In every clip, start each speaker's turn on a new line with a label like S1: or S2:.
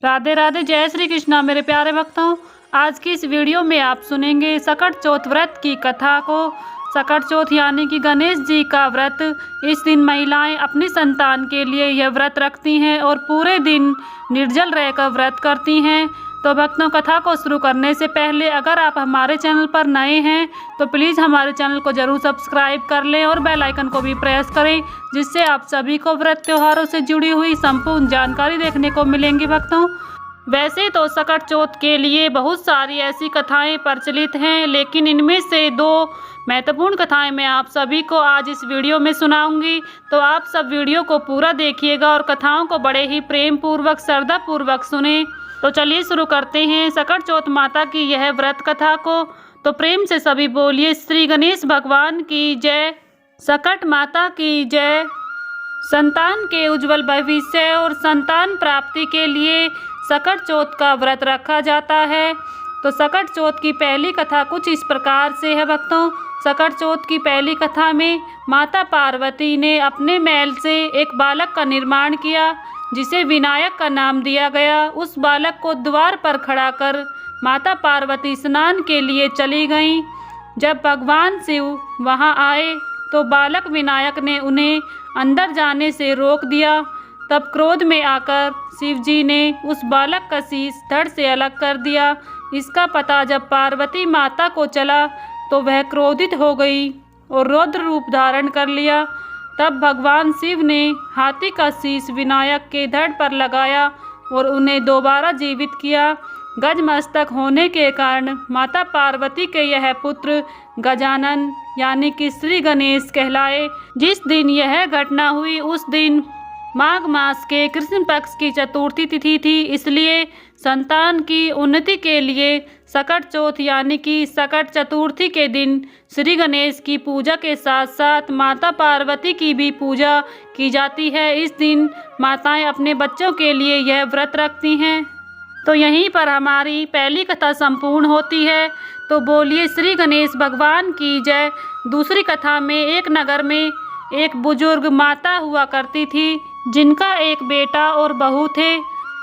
S1: राधे राधे, जय श्री कृष्णा मेरे प्यारे भक्तों। आज की इस वीडियो में आप सुनेंगे सकट चौथ व्रत की कथा को। सकट चौथ यानी कि गणेश जी का व्रत। इस दिन महिलाएं अपनी संतान के लिए यह व्रत रखती हैं और पूरे दिन निर्जल रहकर व्रत करती हैं। तो भक्तों, कथा को शुरू करने से पहले अगर आप हमारे चैनल पर नए हैं तो प्लीज़ हमारे चैनल को ज़रूर सब्सक्राइब कर लें और बेल आइकन को भी प्रेस करें, जिससे आप सभी को व्रत त्योहारों से जुड़ी हुई संपूर्ण जानकारी देखने को मिलेंगी। भक्तों, वैसे तो सकट चौथ के लिए बहुत सारी ऐसी कथाएं प्रचलित हैं, लेकिन इनमें से दो महत्वपूर्ण कथाएं मैं आप सभी को आज इस वीडियो में सुनाऊंगी। तो आप सब वीडियो को पूरा देखिएगा और कथाओं को बड़े ही प्रेम पूर्वक, श्रद्धा पूर्वक सुने। तो चलिए शुरू करते हैं सकट चौथ माता की यह व्रत कथा को। तो प्रेम से सभी बोलिए श्री गणेश भगवान की जय, सकट माता की जय। संतान के उज्जवल भविष्य और संतान प्राप्ति के लिए सकट चौथ का व्रत रखा जाता है। तो सकट चौथ की पहली कथा कुछ इस प्रकार से है भक्तों। सकट चौथ की पहली कथा में माता पार्वती ने अपने मैल से एक बालक का निर्माण किया, जिसे विनायक का नाम दिया गया। उस बालक को द्वार पर खड़ा कर माता पार्वती स्नान के लिए चली गईं। जब भगवान शिव वहां आए तो बालक विनायक ने उन्हें अंदर जाने से रोक दिया। तब क्रोध में आकर शिव जी ने उस बालक का शीश धड़ से अलग कर दिया। इसका पता जब पार्वती माता को चला तो वह क्रोधित हो गई और रौद्र रूप धारण कर लिया। तब भगवान शिव ने हाथी का शीश विनायक के धड़ पर लगाया और उन्हें दोबारा जीवित किया। गजमस्तक होने के कारण माता पार्वती के यह पुत्र गजानन यानी कि श्री गणेश कहलाए। जिस दिन यह घटना हुई उस दिन माघ मास के कृष्ण पक्ष की चतुर्थी तिथि थी, इसलिए संतान की उन्नति के लिए सकट चौथ यानी कि सकट चतुर्थी के दिन श्री गणेश की पूजा के साथ साथ माता पार्वती की भी पूजा की जाती है। इस दिन माताएं अपने बच्चों के लिए यह व्रत रखती हैं। तो यहीं पर हमारी पहली कथा संपूर्ण होती है। तो बोलिए श्री गणेश भगवान की जय। दूसरी कथा में एक नगर में एक बुजुर्ग माता हुआ करती थी, जिनका एक बेटा और बहू थे।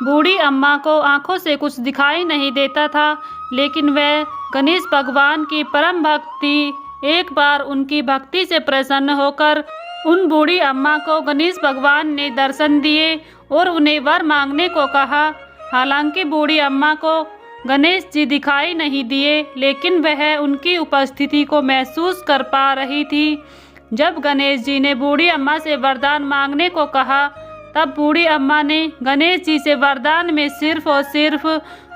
S1: बूढ़ी अम्मा को आंखों से कुछ दिखाई नहीं देता था, लेकिन वह गणेश भगवान की परम भक्ति एक बार उनकी भक्ति से प्रसन्न होकर उन बूढ़ी अम्मा को गणेश भगवान ने दर्शन दिए और उन्हें वर मांगने को कहा। हालांकि बूढ़ी अम्मा को गणेश जी दिखाई नहीं दिए, लेकिन वह उनकी उपस्थिति को महसूस कर पा रही थी। जब गणेश जी ने बूढ़ी अम्मा से वरदान मांगने को कहा, तब बूढ़ी अम्मा ने गणेश जी से वरदान में सिर्फ और सिर्फ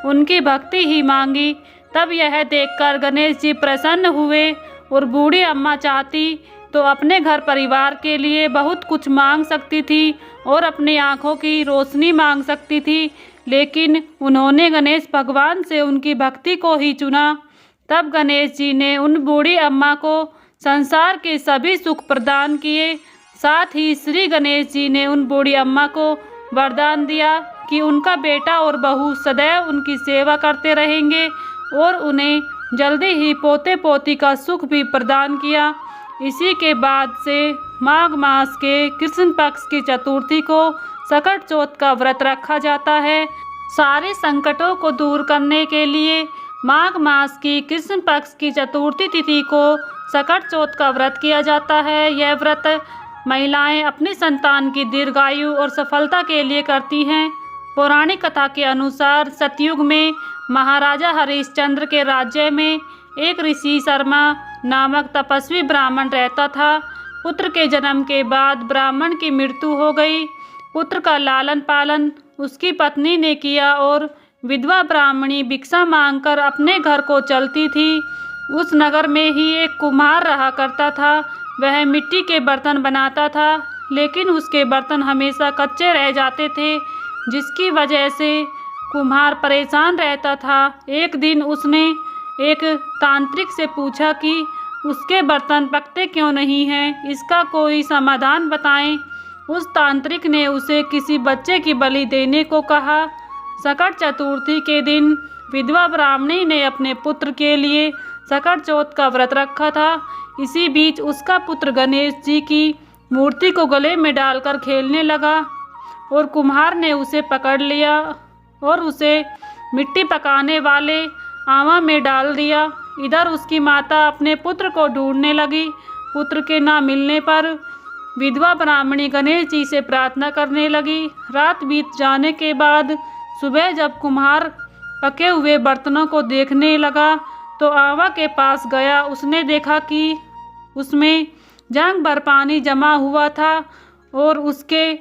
S1: उनकी भक्ति ही मांगी। तब यह देखकर गणेश जी प्रसन्न हुए और बूढ़ी अम्मा चाहती तो अपने घर परिवार के लिए बहुत कुछ मांग सकती थी और अपनी आँखों की रोशनी मांग सकती थी, लेकिन उन्होंने गणेश भगवान से उनकी भक्ति को ही चुना। तब गणेश जी ने उन बूढ़ी अम्मा को संसार के सभी सुख प्रदान किए। साथ ही श्री गणेश जी ने उन बूढ़ी अम्मा को वरदान दिया कि उनका बेटा और बहू सदैव उनकी सेवा करते रहेंगे और उन्हें जल्दी ही पोते पोती का सुख भी प्रदान किया। इसी के बाद से माघ मास के कृष्ण पक्ष की चतुर्थी को सकट चौथ का व्रत रखा जाता है। सारे संकटों को दूर करने के लिए माघ मास की कृष्ण पक्ष की चतुर्थी तिथि को सकट चौथ का व्रत किया जाता है। यह व्रत महिलाएं अपनी संतान की दीर्घायु और सफलता के लिए करती हैं। पौराणिक कथा के अनुसार सतयुग में महाराजा हरिश्चंद्र के राज्य में एक ऋषि शर्मा नामक तपस्वी ब्राह्मण रहता था। पुत्र के जन्म के बाद ब्राह्मण की मृत्यु हो गई। पुत्र का लालन पालन उसकी पत्नी ने किया और विधवा ब्राह्मणी भिक्षा मांगकर अपने घर को चलती थी। उस नगर में ही एक कुम्हार रहा करता था। वह मिट्टी के बर्तन बनाता था, लेकिन उसके बर्तन हमेशा कच्चे रह जाते थे, जिसकी वजह से कुम्हार परेशान रहता था। एक दिन उसने एक तांत्रिक से पूछा कि उसके बर्तन पकते क्यों नहीं हैं, इसका कोई समाधान बताएं। उस तांत्रिक ने उसे किसी बच्चे की बलि देने को कहा। सकट चतुर्थी के दिन विधवा ब्राह्मणी ने अपने पुत्र के लिए सकट चौथ का व्रत रखा था। इसी बीच उसका पुत्र गणेश जी की मूर्ति को गले में डालकर खेलने लगा और कुम्हार ने उसे पकड़ लिया और उसे मिट्टी पकाने वाले आवा में डाल दिया। इधर उसकी माता अपने पुत्र को ढूंढने लगी। पुत्र के ना मिलने पर विधवा ब्राह्मणी गणेश जी से प्रार्थना करने लगी। रात बीत जाने के बाद सुबह जब कुम्हार पके हुए बर्तनों को देखने लगा तो आवा के पास गया। उसने देखा कि उसमें जंग भर पानी जमा हुआ था और उसके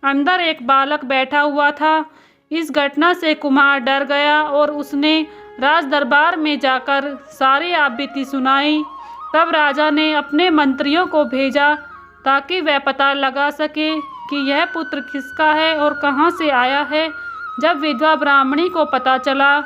S1: अंदर एक बालक बैठा हुआ था। इस घटना से कुम्हार डर गया और उसने राज दरबार में जाकर सारी आपबीती सुनाई। तब राजा ने अपने मंत्रियों को भेजा ताकि वह पता लगा सके कि यह पुत्र किसका है और कहाँ से आया है। जब विधवा ब्राह्मणी को पता चला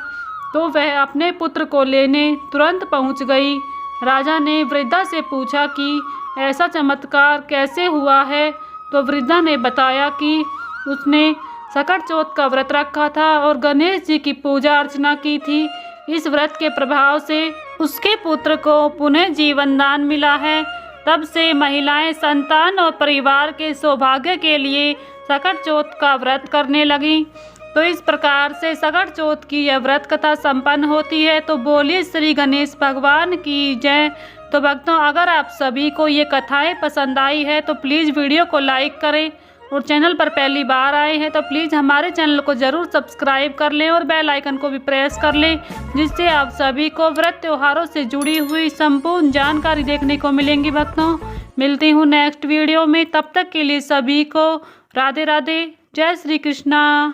S1: तो वह अपने पुत्र को लेने तुरंत पहुँच गई। राजा ने वृद्धा से पूछा कि ऐसा चमत्कार कैसे हुआ है, तो वृद्धा ने बताया कि उसने सकट चौथ का व्रत रखा था और गणेश जी की पूजा अर्चना की थी। इस व्रत के प्रभाव से उसके पुत्र को पुनः जीवन दान मिला है। तब से महिलाएं संतान और परिवार के सौभाग्य के लिए सकट चौथ का व्रत करने लगीं। तो इस प्रकार से सकट चौथ की यह व्रत कथा संपन्न होती है। तो बोलिए श्री गणेश भगवान की जय। तो भक्तों, अगर आप सभी को ये कथाएं पसंद आई है तो प्लीज़ वीडियो को लाइक करें और चैनल पर पहली बार आए हैं तो प्लीज़ हमारे चैनल को ज़रूर सब्सक्राइब कर लें और बेल आइकन को भी प्रेस कर लें, जिससे आप सभी को व्रत त्योहारों से जुड़ी हुई संपूर्ण जानकारी देखने को मिलेंगी। भक्तों, मिलती हूँ नेक्स्ट वीडियो में। तब तक के लिए सभी को राधे राधे, जय श्री कृष्णा।